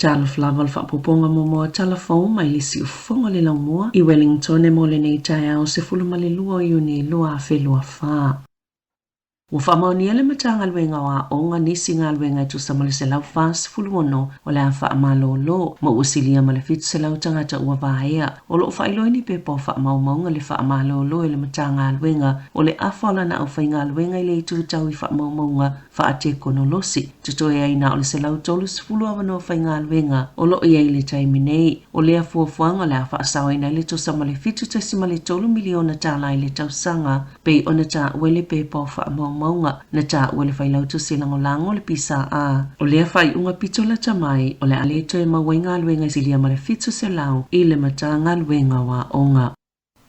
Tala flaval whaapoponga momoa talafou mai lisi ufonga le laumua I Wellington e mole nei tai au se fulumale lua iuni lua a whelua whaa. Ua whaamaoni ele matanga luenga wa onga nisi ngā luenga I tusamale se lau whaas fuluono o le a whaamalo lo ma usilia ma le fitu se lau tangata ua vahea o lo whailoini pe po whaamaumaunga le whaamalo lo ele matanga luenga o le awhala na au whainga luenga I le itu tau I whaamaumaunga whaate konolosi. Tutoe aina o le se lau tolu sifulu awano whainga luenga o lo ia I le taimi nei o le a fuafuanga le a whaasawa ina le tusamale fitu tesimale tolu miliona tala I le tausanga pe ona ta wele pe po whaamaumaunga na ta wale whailau tu silango lango le pisa a. O lea whai unga pitola tamai o le aleto e mawenga luenga silia mare fitu se lau I le matanga luenga wa onga.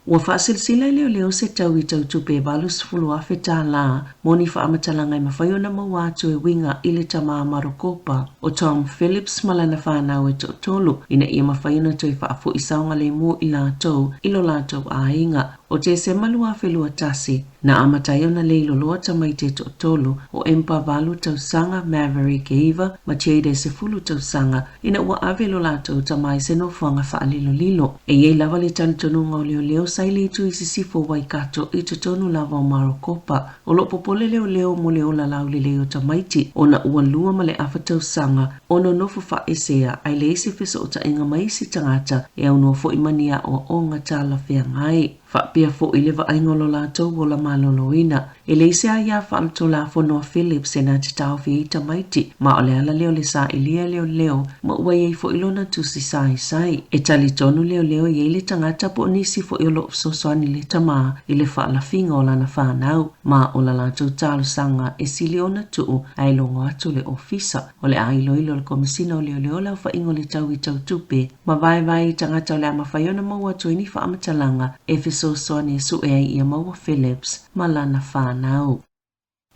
Ua whaasilsila leo se tau I tau tupe balu sifulu afe tā la moni whaamatalanga I mawhaiona mawatu e winga I le tamaa marokopa o Tom Phillips malana whanau e tolu ina ia mawhaiona tui whaafu I saunga le mu I lātou ilo lātou a inga o te se malua whelua tasi na amataiona leilo loa tamai te tolu o empa valu tau sanga Maverick Eva ma tiede se fulu tau sanga ina ua avelo lātou tamai se no whanga whaalilo lilo e iei lava le tanitonunga o leo saile tu I sisifo waikato I tonu lava o marokopa o lo popole leo mo leo la lau leo tamaiti o na ua lua ma le afa tau sanga o no nofu wha esea ai le isi fesa o ta inga maisi tangata e au no fo imania o onga tala whea ngai. Whapia fo I lewa aingolo lātou o la maloloina. E leise a ia whaamto la whonoa Phillips e nā te tau fi ita maiti. Ma o le ala leo le sa ilia leo ma ua iei fo ilona tusi sai. E tali tonu leo iei le tangata po nisi fo ilo sosoani le tamaa I le whaalafinga o lana whanau. Ma o la lātou talo sanga e siliona tuu ai longo atu le ofisa. O le ailo le komisina o leo lau wha ingo le tau I tau tupe. Ma vai tangata o le ama whaiona maua tuini whaamatalanga e so soani su e ia maua Phillips malana whanau.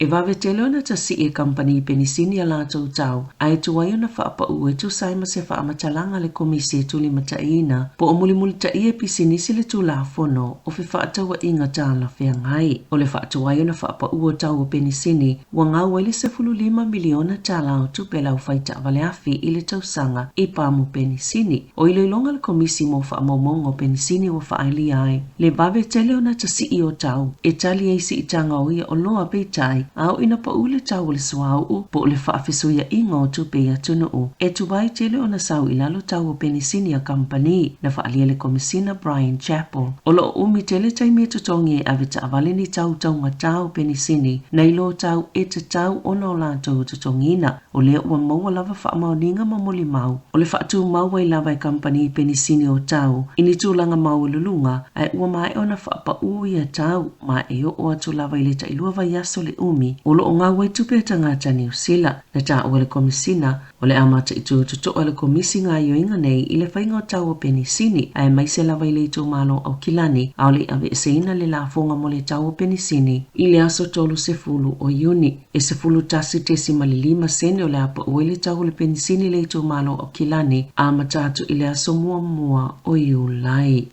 E wawe te leona ta si e company penisini a lātou tau, ai tuwai ona whaapa ue tu saima se whaamatalanga le komisi e tuli mataina, po o muli ta ia pisinisi le tu la fono, o fi whaatawa inga tāla whea ngai. O le whaatuwai ona whaapa ue tau o penisini, wa ngā wele se 5 miliona tāla o tu pelau whaita wale afi I le tausanga I pāmu penisini. O ilo ilonga le komisi mo whaamaumongo penisini wa whaaili ai. Le wawe te leona ta si I o tau, e tali eisi I tanga o ia o loa peitai, au ina pa ule tau le suau u po le whaafisu ia inga o tupe ia tunu u. E tuwai tele o na sau ilalo tau o penisini a company na whaalia le komisina Brian Chappell. O lo umi tele taimi e tutongi e avita avale ni tau nga tau penisini na ilo tau e te tau ona o lātou tutongina. O lea ua maua lava whaamauninga mamuli mau. O le whaatu maua I lava e company penisini o tau. Ini tūlanga mau lulunga ai ua mai ona whaapa ui a tau ma e o atu lava I le tailua vai aso le umi. O lo ngā wai tupe tangata New Zealand na tā o le komisina o le amata I tuto o le komisi ngā ioinga nei I le whainga o tau o penisini ai mai se lawa I le tō malo au kilani au le ave seina le la fonga mo le tau o penisini I le aso tolu se fulu o iuni e se fulu tasi tesi malilima sene o le apa o le tau o le penisini le tō malo au kilani a matatu I le aso mua o iulai.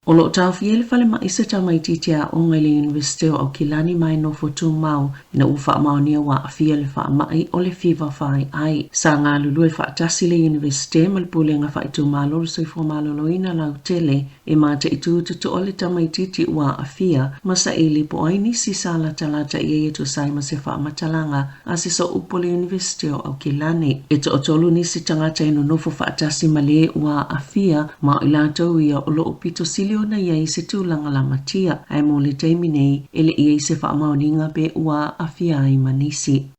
O lo tau fiele fale ma isa tamai titia o ngai le University o Kilani mai no fotu mau ina ufa maonia wa fiele fa mai o le fiva fai ai. Sa ngā lulu e fa tasi le University malpule nga fa itu malo le soifo malo loina lau tele e mata itu tutu o le tamai titi wa afia masa ili po aini si sala talata ie tu sai ma se fa matalanga a se so upo le University o Kilani. E to otolu ni si tangata ino nofo fa tasi male wa afia ma ilato ia o lo upito sili ona ia I se tūlanga la matia ai mo le taimi nei ele ia I se whaamauninga pe ua awhia ai manisi.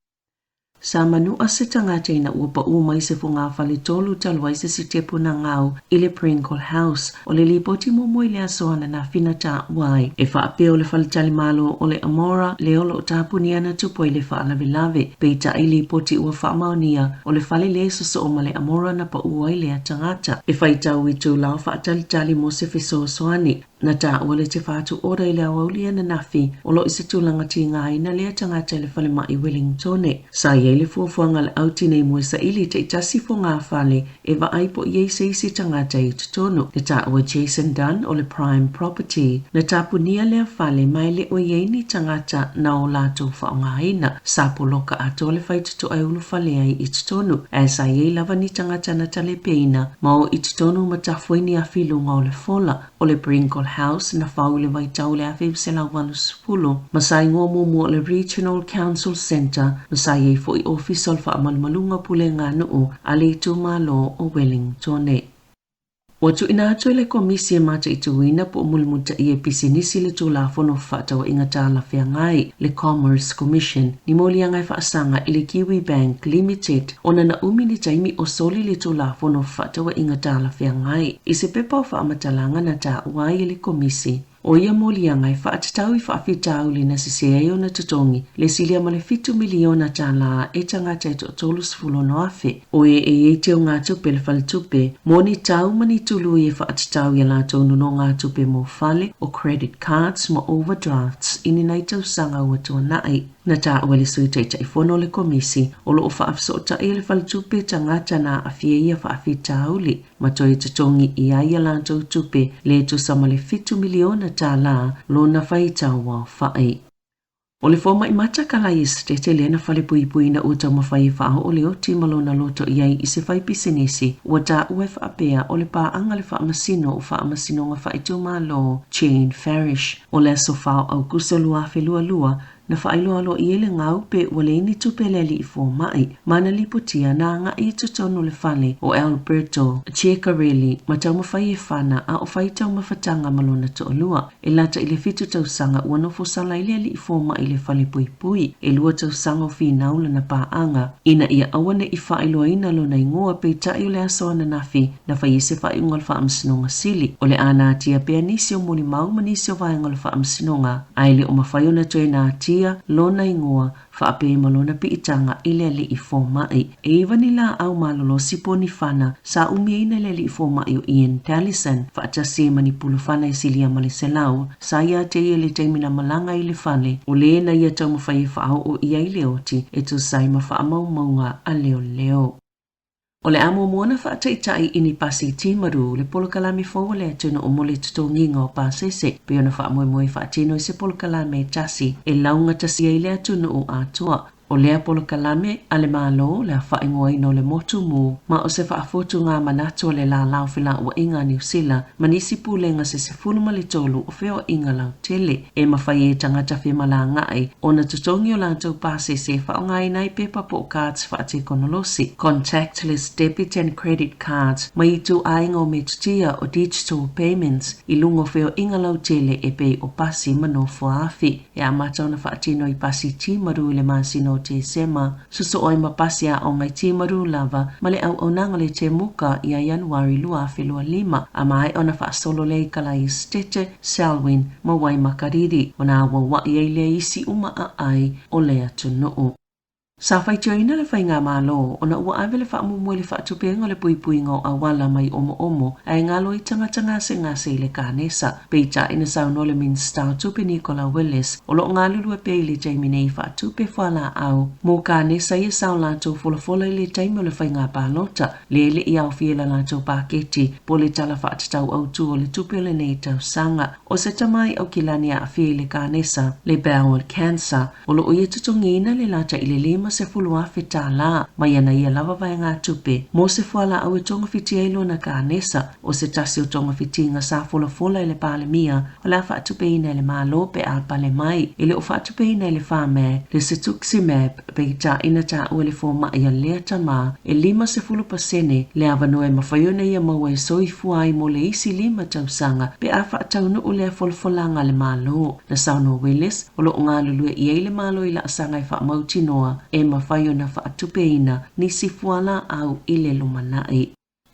Sa manua se tangata ina ua pa mai se funga whale tolu talwai se si tepu na ngau I le Pringle House o le lipoti momo I le asoana na finata wai. E whaapea o le whale tali malo o le Amora le olo o tapuni ana tupo I le whaalavelave peita I lipoti ua whaamaunia o le whale le soso o ma le Amora na pa ua I le tangata. E whaitau I tū lau whaatali tali mo se feso soani Na ta wale te whātu ora i lea waulia na nafi o lo isa tūlanga ti ngā ina lea tangata le whale mai i Wellington. Sa iei le fuafuanga le auti nei mua sa ili te itasi fo ngā whale e wa aipo iei se isi tangata i tutonu. Le ta ua Jason Dunn o le Prime Property. Na tapunia lea whale mai le o iei ni tangata na o lātou whaonga ina. Sa poloka ato le whaitutu ai ulu whale ai i tutonu. E sa iei lava ni tangata na tale peina ma o i tutonu matafuini a filunga o le fola. O le Brinkle House na whau le waitau le awhi se lau walu sifulu. Masai ngō mumu o le Regional Council Centre, masai ei fo i official wha amalmalunga pule ngā nuu a le tu malo o Wellington. Watu ina atu le komisi e mata i tuina po umulmuta i e pisinisi le tu la fono whata wa ingata la whea ngai le Commerce Commission ni moli angai whaasanga i le Kiwi Bank Limited ona na umini taimi o soli le tu la fono whata wa ingata la whea ngai. I se pepa o whaamatalanga na ta uai i le komisi. O ia molianga i whaatatau i whaafitau le na siseo na tutongi le silia ma le 5 miliona tala e tangata i tolu sifulo no afe. O e teo ngā tupe le whale tupe, moni tau mani tulu i whaatatau i la tonu no ngā tupe mo whale o credit cards mo overdrafts ini nei tau sanga ua tua nai. Na ta wale sui teita i fono le komisi o lo o whaafsota i le whale tupe tangata na afie ia whaafitau li. Ma toi tutongi i aia la tau tupe le tu sama le 5 miliona tala lo na whaitau wa whai. O le foma i mata kala i stete le na whale pui pui na uta mawhai whao o le o timalo na loto iai i se whai pisinisi ua ta ue whaapea o le paanga le whaamasino o whaamasino nga whaitu malo Jane Farish. O le so whao au kusa lua whelua lua na whaailoalo i ele ngau pe wale ini tupe leli i fō mai. Mana liputia na nga i tutonu le whale o Alberto Chiacarelli ma tau mawhai e whana a o whai tau mawhatanga malona to olua. E lata i le fitu tau sanga ua no fosala i leli i fō mai le whale pui pui. E lua tau sanga o whinaula na paanga. Ina ia awane i whaailoa ina lo na ingoa pe tai o le asoa na nafi na whai se whai ungal whaamsinonga sili. O le ana atia pea nisi o muli mau manisi o vai ungal whaamsinonga. Aile o mawhai ona toe na atia lona ingoa whaape malona pi itanga i lele i fō mai. E iwa ni la au malolo sipo ni whana sa umia ina lele i fō mai o Ian Tallison whaatasi manipulu whana i silia male selau sa ia te ia le teimina malanga i le whale o le na ia tau mawhai whao o ia i leoti e tu saima whaamau maunga a leo leo. O le amo moana whaataitai ini pasi timaru le polokalame fōwa le atuna o mole tutonginga o pasese pe ona whaamoemoe whaatino i se polokalame tasi e launga tasi ai le atuna o atua. O lea polokalame a le malo le whaingoa ino le motu mu ma o se whaafotu ngā manatua le la lau whila ua inga New Zealand manisi pūlenga se fuluma le tolu o wheo inga lau tele e mawhai e tangata whima la ngai o na tutongi o lātou pāse se whaongai nai pepa po cards whaate konolosi contactless debit and credit cards mai i tu ainga o me tutia o digital payments i lungo wheo inga lau tele e pe o pasi mano fuafi e a matau na whaatino i pasi timaru le masino te sema suso oi mapasia o mai timaru lava male au onanga le te muka ia Januari lua whelua lima a mai ona whaasolo lei kala i stete Selwyn ma wai makariri ona awa wai ei le isi uma a ai o lea tunuu. Sa whaitio ina le whainga malo, ona ua awe le whaamumue le whaatupenga le puipuinga o awala mai omo ai ngalo i tanga se ngase i le kānesa. Peita ina sauno le Minster tupe Nicola Willis, o lo ngalulu e pei le Jamie nei whaatupe whala au. Mō kānesa i sau lātou fola i le taimo le whainga pālota, le i au fiela lātou pāketi, po le tala whaatatau au tu o le tupe le nei tau sanga. O se tamai au kilani a fie le kānesa, le bowel cancer, o lo o i tutongina le lata i le lima se fulua fita la mai ana ia lava vai ngā tupe. Mo se fuala au e tonga fiti eilo na kānesa o se tasi o tonga fiti ngā sa fola i le pāle mia o la whaatupe ina le mālo pe a pale mai. Ele o whaatupe ina le whāme le Cetuximab pe ta ina ta ue le fōma ia lea tama e 5% le avanoe mawhaiona ia maua e soifua ai mo le isi 5 tausanga pe a whaatau no le folfolanga le mālo. Na sauno Willis o lo ngā lulue i eile mālo i la asanga i whaamautinoa e mawhai ona whaatupeina ni si fuala au i le lumanai.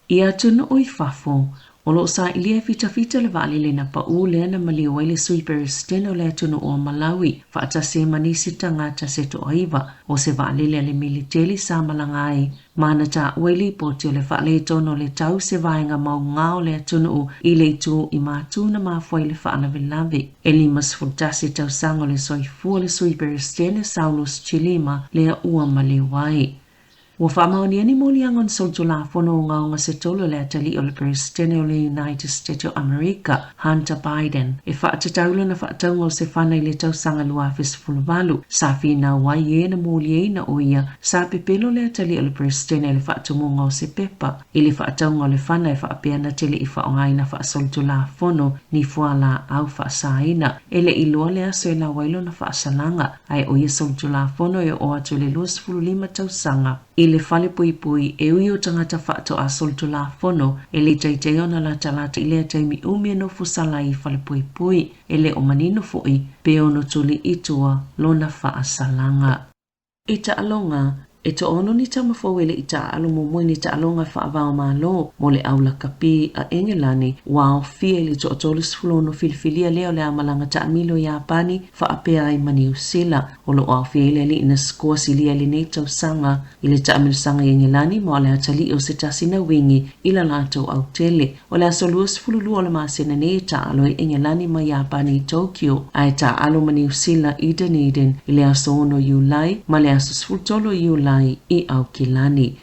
I atunu o i whafo, O lo sa ilia fita le vali le na pa u le na mali o le sweepers teno le tunu o Malawi fa ata se manisi tanga ta se to aiva o se vali le militeli sa malangai mana ta weli po te le fa le tono le tau se vainga mau ngao le tunu o i le tu i matu na mafoi le fa ana vilavi e limas futasi tau sango le soifu le sweepers tene Saulus Chilima le ua maliwai. Wa whamaoni ani moli angon soltula fono nga se tolo le atali o le Presidente o le United States of America, Hunter Biden. E whaatataula na whaataunga o se whanai le tau sanga lua fesfuluvalu. Sa whina wai e na moli e na oia, sa pepelo le atali o le Presidente le whaatumunga o se pepa. I le whaataunga o le whanai whaapeana tele i whaongai na whaasoltula fono ni fuala au whaasaina. Ele i loa le aso e la wailo na whaasalanga. Ai oia soltula fono e o atu le 25 tau sanga. I le fale pui pui e ui o tangata whaato a soltula fono e le taitei ona la talata i lea taimi umia no fusala i fale pui pui e le o manino foi pe ono tuli itua lona whaasalanga. I ta alonga, e to ono ni tamafauele i ta alo mo ni ta alonga whaavao malo mo le aula kapi a Engelani wao fia li to otolus fulono filfilia leo le amalanga ta amilo ya pani whaapea ai mani usila o lo wao fia ili ina skoa silia li nei tau sanga ili ta amilo sanga i Engelani mo le atali o se tasina wingi ila lato au tele o le asoluas fululu o le masina nei ta alo i Engelani ma ya pani i Tokyo ai ta alo mani usila i Dunedin ili aso ono Yulai ma le aso sfultolo Yulai i au kilani.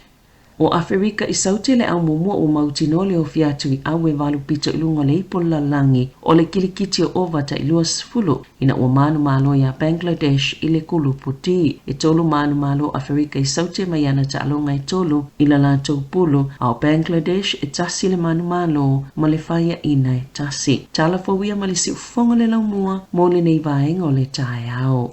O Afrika i saute le au mumua o mautino le o fiatu i awe walu pito ilunga le ipola langi o le kilikiti o ovata i luas fulu ina o manu malo ya Bangladesh i le kulu puti. E tolu manu malo Afrika i saute mayana ta alonga i tolu i la lato pulu au Bangladesh e tasi le manu malo ma le faya ina e tasi. Tala fawia malisi ufonga le laumua mo le nei vaenga o le tae au.